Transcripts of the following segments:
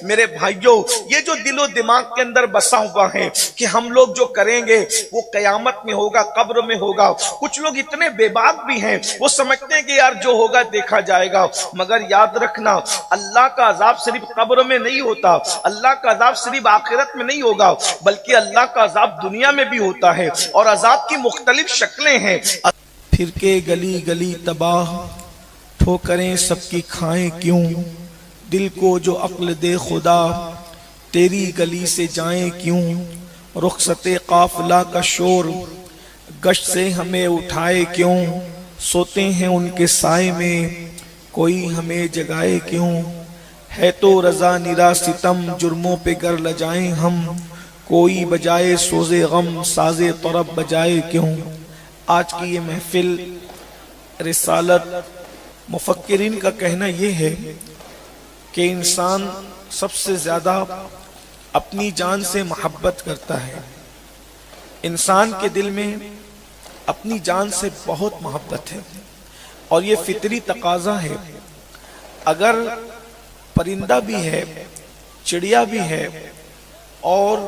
میرے بھائیوں، یہ جو دل و دماغ کے اندر بسا ہوا ہے کہ ہم لوگ جو کریں گے وہ قیامت میں ہوگا، قبر میں ہوگا. کچھ لوگ اتنے بے باک بھی ہیں، وہ سمجھتے ہیں کہ یار جو ہوگا دیکھا جائے گا. مگر یاد رکھنا، اللہ کا عذاب صرف قبر میں نہیں ہوتا، اللہ کا عذاب صرف آخرت میں نہیں ہوگا، بلکہ اللہ کا عذاب دنیا میں بھی ہوتا ہے. اور عذاب کی مختلف شکلیں ہیں. پھر کے گلی گلی تباہ، ٹھوکریں سب کی کھائیں کیوں، دل کو جو عقل دے خدا، تیری گلی سے جائیں کیوں. رخصت قافلہ کا شور، گشت سے ہمیں اٹھائے کیوں، سوتے ہیں ان کے سائے میں، کوئی ہمیں جگائے کیوں. ہے تو رضا نرا ستم، جرموں پہ گر لجائیں ہم، کوئی بجائے سوز غم، ساز طرب بجائے کیوں. آج کی یہ محفل رسالت مفکرین کا کہنا یہ ہے کہ انسان سب سے زیادہ اپنی جان سے محبت کرتا ہے. انسان کے دل میں اپنی جان سے بہت محبت ہے اور یہ فطری تقاضا ہے. اگر پرندہ بھی ہے، چڑیا بھی ہے اور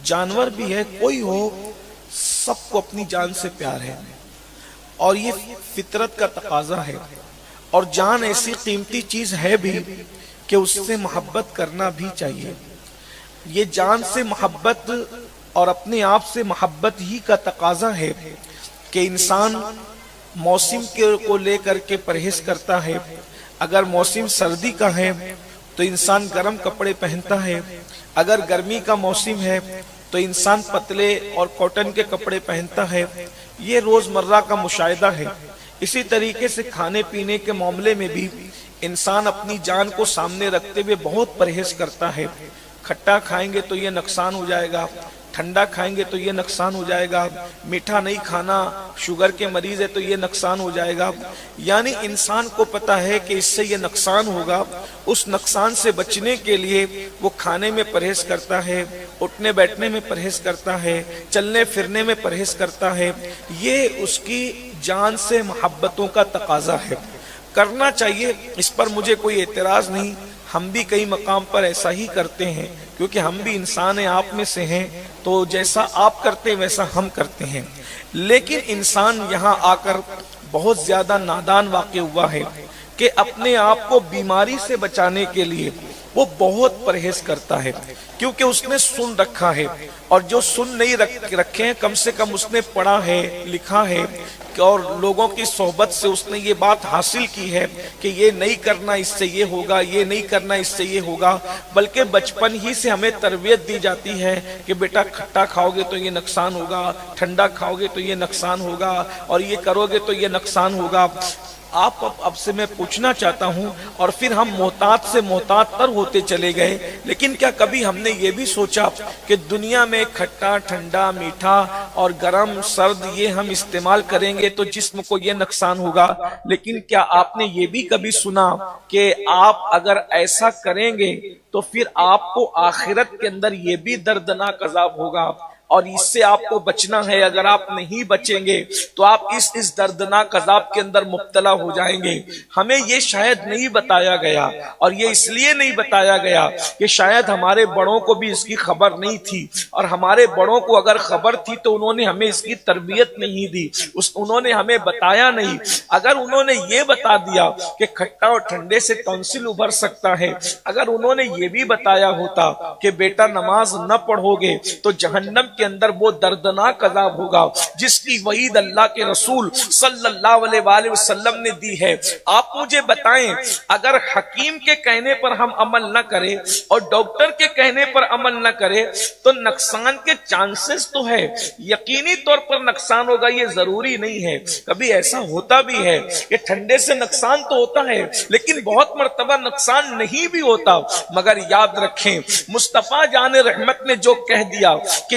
جانور بھی ہے، کوئی ہو، سب کو اپنی جان سے پیار ہے اور یہ فطرت کا تقاضا ہے. اور جان ایسی قیمتی چیز ہے بھی کہ اس سے محبت کرنا بھی چاہیے. یہ جان سے محبت اور اپنے آپ سے محبت ہی کا تقاضا ہے کہ انسان موسم کو لے کر کے پرہیز کرتا ہے. اگر موسم سردی کا ہے تو انسان گرم کپڑے پہنتا ہے، اگر گرمی کا موسم ہے تو انسان پتلے اور کاٹن کے کپڑے پہنتا ہے. یہ روزمرہ کا مشاہدہ ہے. اسی طریقے سے کھانے پینے کے معاملے میں بھی انسان اپنی جان کو سامنے رکھتے ہوئے بہت پرہیز کرتا ہے. کھٹا کھائیں گے تو یہ نقصان ہو جائے گا، ٹھنڈا کھائیں گے تو یہ نقصان ہو جائے گا، میٹھا نہیں کھانا، شوگر کے مریض ہے تو یہ نقصان ہو جائے گا. یعنی انسان کو پتا ہے کہ اس سے یہ نقصان ہوگا. اس نقصان سے بچنے کے لیے وہ کھانے میں پرہیز کرتا ہے، اٹھنے بیٹھنے میں پرہیز کرتا ہے، چلنے پھرنے میں پرہیز کرتا ہے. یہ اس کی جان سے محبتوں کا تقاضا ہے. کرنا چاہیے، اس پر مجھے کوئی اعتراض نہیں. ہم بھی کئی مقام پر ایسا ہی کرتے ہیں کیونکہ ہم بھی انسان ہیں، آپ میں سے ہیں، تو جیسا آپ کرتے ہیں ویسا ہم کرتے ہیں. لیکن انسان یہاں آ کر بہت زیادہ نادان واقع ہوا ہے کہ اپنے آپ کو بیماری سے بچانے کے لیے وہ بہت پرہیز کرتا ہے کیونکہ اس نے سن رکھا ہے. اور جو سن نہیں رکھے ہیں کم سے کم اس نے پڑھا ہے، لکھا ہے اور لوگوں کی صحبت سے اس نے یہ بات حاصل کی ہے کہ یہ نہیں کرنا اس سے یہ ہوگا، یہ نہیں کرنا اس سے یہ ہوگا. بلکہ بچپن ہی سے ہمیں تربیت دی جاتی ہے کہ بیٹا کھٹا کھاؤ گے تو یہ نقصان ہوگا، ٹھنڈا کھاؤ گے تو یہ نقصان ہوگا، اور یہ کرو گے تو یہ نقصان ہوگا. آپ اب سے میں پوچھنا چاہتا ہوں، اور پھر ہم محتاط سے محتاط تر ہوتے چلے گئے، لیکن کیا کبھی ہم نے یہ بھی سوچا کہ دنیا میں کھٹا، ٹھنڈا، میٹھا اور گرم، سرد یہ ہم استعمال کریں گے تو جسم کو یہ نقصان ہوگا؟ لیکن کیا آپ نے یہ بھی کبھی سنا کہ آپ اگر ایسا کریں گے تو پھر آپ کو آخرت کے اندر یہ بھی دردناک عذاب ہوگا اور اس سے آپ کو بچنا ہے؟ اگر آپ نہیں بچیں گے تو آپ اس دردناک عذاب کے اندر مبتلا ہو جائیں گے. ہمیں یہ شاید نہیں بتایا گیا، اور یہ اس لیے نہیں بتایا گیا کہ شاید ہمارے بڑوں کو بھی اس کی خبر نہیں تھی، اور ہمارے بڑوں کو اگر خبر تھی تو انہوں نے ہمیں اس کی تربیت نہیں دی، انہوں نے ہمیں بتایا نہیں. اگر انہوں نے یہ بتا دیا کہ کھٹا اور ٹھنڈے سے ٹونسل ابھر سکتا ہے، اگر انہوں نے یہ بھی بتایا ہوتا کہ بیٹا نماز نہ پڑھو گے تو جہنم کے اندر وہ دردناک عذاب ہوگا جس کی وعید اللہ کے رسول صلی اللہ علیہ وآلہ وسلم نے دی ہے. آپ مجھے بتائیں، اگر حکیم کے کہنے پر ہم عمل نہ کریں اور ڈاکٹر کے کہنے پر عمل نہ کریں تو نقصان کے چانسز تو ہے، یقینی طور پر نقصان ہوگا، یہ ضروری نہیں ہے. کبھی ایسا ہوتا بھی ہے کہ ٹھنڈے سے نقصان تو ہوتا ہے لیکن بہت مرتبہ نقصان نہیں بھی ہوتا. مگر یاد رکھیں، مصطفیٰ جان رحمت نے جو کہہ دیا کہ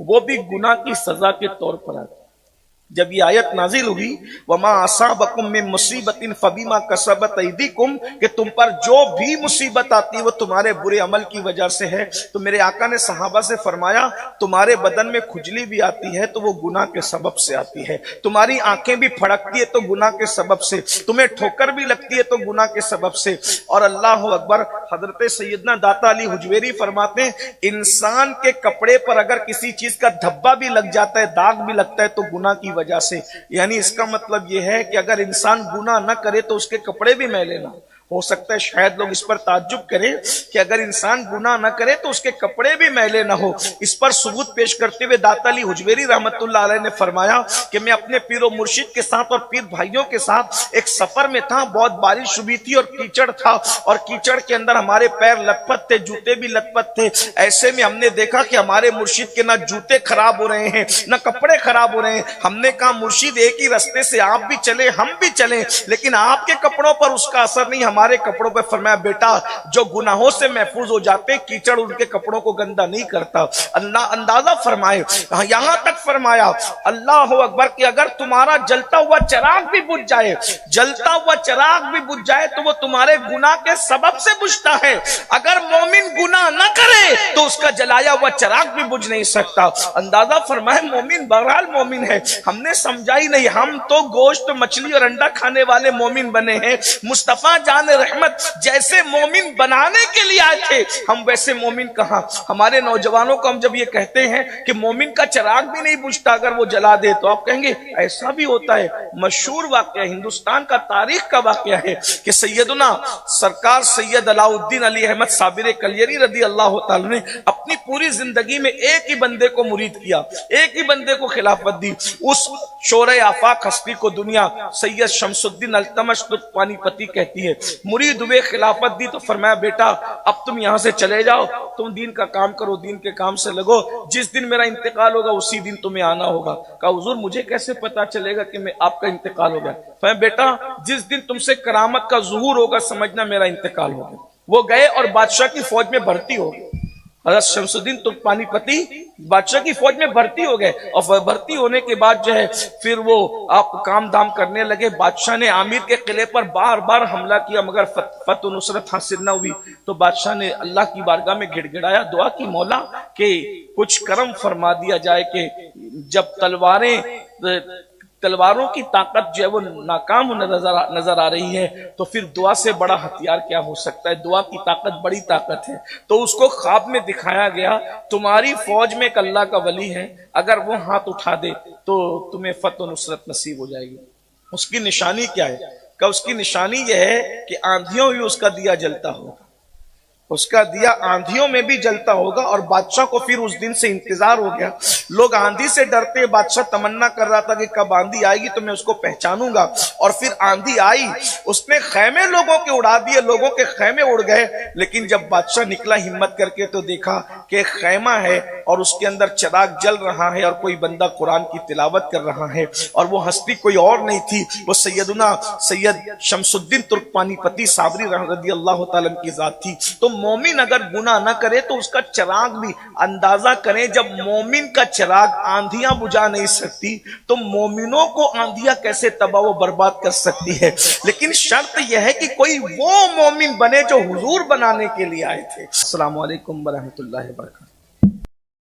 وہ بھی گناہ کی سزا کے طور پر آتی۔ جب یہ آیت نازل ہوئی وما اصابکم من مصیبت فبما کسبت ایدیکم، کہ تم پر جو بھی مصیبت آتی ہے وہ تمہارے برے عمل کی وجہ سے ہے، تو میرے آقا نے صحابہ سے فرمایا تمہارے بدن میں کھجلی بھی آتی ہے تو وہ گناہ کے سبب سے آتی ہے، تمہاری آنکھیں بھی پھڑکتی ہے تو گناہ کے سبب سے، تمہیں ٹھوکر بھی لگتی ہے تو گناہ کے سبب سے۔ اور اللہ اکبر، حضرت سیدنا داتا علی حجویری فرماتے ہیں انسان کے کپڑے پر اگر کسی چیز کا دھبا بھی لگ جاتا ہے، داغ بھی لگتا ہے، تو گناہ کی وجہ سے، یعنی اس کا مطلب یہ ہے کہ اگر انسان گناہ نہ کرے تو اس کے کپڑے بھی میلے نہ ہو سکتا ہے شاید لوگ اس پر تعجب کریں کہ اگر انسان گناہ نہ کرے تو اس کے کپڑے بھی میلے نہ ہو۔ اس پر ثبوت پیش کرتے ہوئے داتا علی حجویری رحمت اللہ علیہ نے فرمایا کہ میں اپنے پیر و مرشد کے ساتھ اور پیر بھائیوں کے ساتھ ایک سفر میں تھا، بہت بارش ہوئی تھی اور کیچڑ تھا، اور کیچڑ کے اندر ہمارے پیر لت پت تھے، جوتے بھی لت پت تھے۔ ایسے میں ہم نے دیکھا کہ ہمارے مرشد کے نہ جوتے خراب ہو رہے ہیں نہ کپڑے خراب ہو رہے ہیں۔ ہم نے کہا مرشد ایک ہی رستے سے آپ بھی چلے ہم بھی چلیں، لیکن آپ کے کپڑوں پر اس کا اثر نہیں، ہمارے کپڑوں پر۔ فرمایا بیٹا جو گناہوں سے محفوظ ہو جاتے ہیں کیچڑ ان کے کپڑوں کو گندا نہیں کرتا۔ اللہ اندازہ فرمائے، یہاں تک فرمایا اللہ اکبر کہ اگر تمہارا جلتا ہوا چراغ بھی بجھ جائے، جلتا ہوا چراغ بھی بجھ جائے تو وہ تمہارے گناہ کے سبب سے بجھتا ہے، اگر مومن گناہ نہ کرے تو اس کا جلایا ہوا چراغ بھی بجھ نہیں سکتا۔ اندازہ فرمائے مومن بہرحال مومن ہے، ہم نے سمجھا ہی نہیں، ہم تو گوشت مچھلی اور انڈا کھانے والے مومن بنے ہیں، مصطفیٰ جان رحمت جیسے مومن بنانے کے لیے آئے تھے، ہم ویسے مومن کہاں۔ ہمارے نوجوانوں کو ہم جب یہ کہتے ہیں کہ مومن کا چراغ بھی نہیں بجھتا اگر وہ جلا دے، تو آپ کہیں گے ایسا بھی ہوتا ہے۔ مشہور واقعہ ہندوستان کا تاریخ کا واقعہ ہے کہ سیدنا سرکار سید علاء الدین علی احمد صابر کلیری رضی اللہ تعالی نے اپنی پوری زندگی میں ایک ہی بندے کو مرید کیا، ایک ہی بندے کو خلافت دی، اس شورۂ آفاق ہستی کو دنیا سید شمس الدین التمش پانی پتی کہتی ہے۔ مرید ہوئے، خلافت دی تو فرمایا بیٹا اب تم یہاں سے چلے جاؤ، تم دین کا کام کرو، دین کے کام سے لگو، جس دن میرا انتقال ہوگا اسی دن تمہیں آنا ہوگا۔ کہا حضور مجھے کیسے پتا چلے گا کہ میں آپ کا انتقال ہو گیا؟ فرمایا بیٹا جس دن تم سے کرامت کا ظہور ہوگا سمجھنا میرا انتقال ہو گیا۔ وہ گئے اور بادشاہ کی فوج میں بھرتی ہو گئے، حضرت شمس الدین پانی پتی بادشاہ کی فوج میں بھرتی ہو گئے، اور بھرتی ہونے کے بعد جو ہے پھر وہ آپ کام دام کرنے لگے۔ بادشاہ نے عامر کے قلعے پر بار بار حملہ کیا مگر فتح و نصرت حاصل نہ ہوئی، تو بادشاہ نے اللہ کی بارگاہ میں گڑ گڑایا، دعا کی مولا کہ کچھ کرم فرما دیا جائے کہ جب تلواروں کی طاقت جو ہے وہ ناکام نظر آ رہی ہے تو پھر دعا سے بڑا ہتھیار کیا ہو سکتا ہے، دعا کی طاقت بڑی طاقت ہے۔ تو اس کو خواب میں دکھایا گیا تمہاری فوج میں ایک اللہ کا ولی ہے، اگر وہ ہاتھ اٹھا دے تو تمہیں فتح و نصرت نصیب ہو جائے گی۔ اس کی نشانی کیا ہے؟ کہ اس کی نشانی یہ ہے کہ آندھیوں بھی اس کا دیا جلتا ہوگا، اس کا دیا آندھیوں میں بھی جلتا ہوگا۔ اور بادشاہ کو پھر اس دن سے انتظار ہو گیا، لوگ آندھی سے ڈرتے ہیں، بادشاہ تمنا کر رہا تھا کہ کب آندھی آئے گی تو میں اس کو پہچانوں گا، اور پھر آندھی آئی، اس نے خیمے لوگوں کے اڑا دیے، لوگوں کے خیمے اڑ گئے، لیکن جب بادشاہ نکلا ہمت کر کے تو دیکھا کہ ایک خیمہ ہے اور اس کے اندر چراغ جل رہا ہے اور کوئی بندہ قرآن کی تلاوت کر رہا ہے، اور وہ ہستی کوئی اور نہیں تھی، وہ سیدنا سید شمس الدین ترک پانی پتی صابری رضی اللہ تعالیٰ کی ذات تھی۔ تو مومن اگر گناہ نہ کرے تو اس کا چراغ بھی، اندازہ کریں جب مومن کا چراغ آندھیاں بجھا نہیں سکتی تو مومنوں کو آندھیاں کیسے تباہ و برباد کر سکتی ہے۔ لیکن شرط یہ ہے کہ کوئی وہ مومن بنے جو حضور بنانے کے لیے آئے تھے۔ السلام علیکم ورحمۃ اللہ وبرکاتہ۔